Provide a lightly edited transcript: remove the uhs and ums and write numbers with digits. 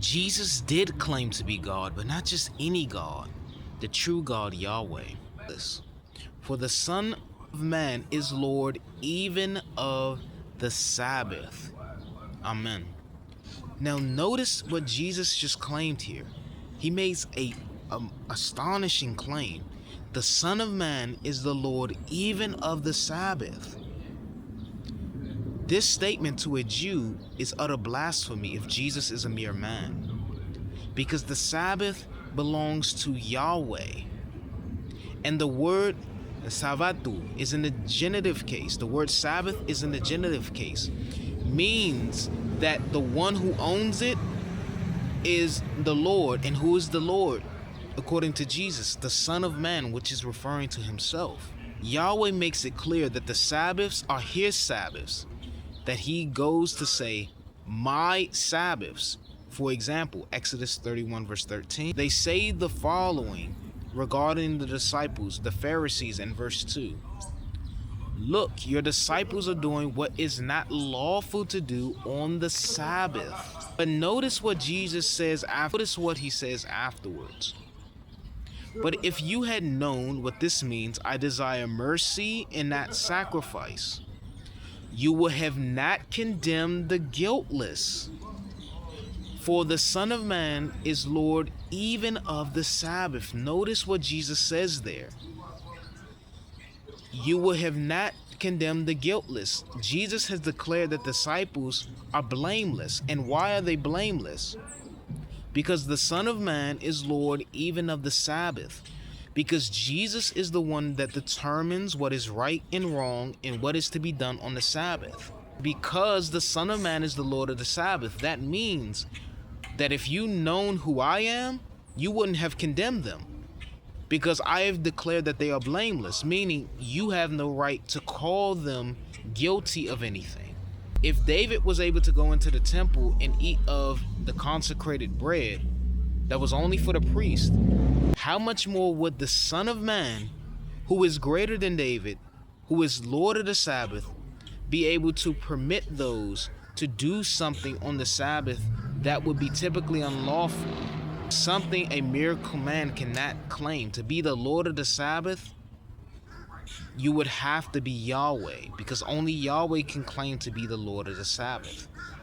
Jesus did claim to be God, but not just any God, the true God, Yahweh. For the Son of Man is Lord even of the Sabbath. Amen. Now notice what Jesus just claimed here. He makes a astonishing claim. The Son of Man is the Lord even of the Sabbath. This statement to a Jew is utter blasphemy if Jesus is a mere man, because the Sabbath belongs to Yahweh. And the word Sabbatu is in the genitive case. The word Sabbath is in the genitive case. Means that the one who owns it is the Lord. And who is the Lord? According to Jesus, the Son of Man, which is referring to himself. Yahweh makes it clear that the Sabbaths are his Sabbaths, that he goes to say, my Sabbaths. For example, Exodus 31 verse 13. They say the following regarding the disciples, the Pharisees, in verse 2. Look, your disciples are doing what is not lawful to do on the Sabbath. But notice what Jesus says after. Notice what he says afterwards. But if you had known what this means, I desire mercy and not sacrifice, you would have not condemned the guiltless. For the Son of Man is Lord even of the Sabbath. Notice what Jesus says there. You would have not condemned the guiltless. Jesus has declared that the disciples are blameless. And why are they blameless? Because the Son of Man is Lord even of the Sabbath. Because Jesus is the one that determines what is right and wrong and what is to be done on the Sabbath. Because the Son of Man is the Lord of the Sabbath, that means that if you known who I am, you wouldn't have condemned them. Because I have declared that they are blameless, meaning you have no right to call them guilty of anything. If David was able to go into the temple and eat of the consecrated bread that was only for the priest, how much more would the Son of Man, who is greater than David, who is Lord of the Sabbath, be able to permit those to do something on the Sabbath that would be typically unlawful? Something a mere command cannot claim. To be the Lord of the Sabbath, you would have to be Yahweh, because only Yahweh can claim to be the Lord of the Sabbath.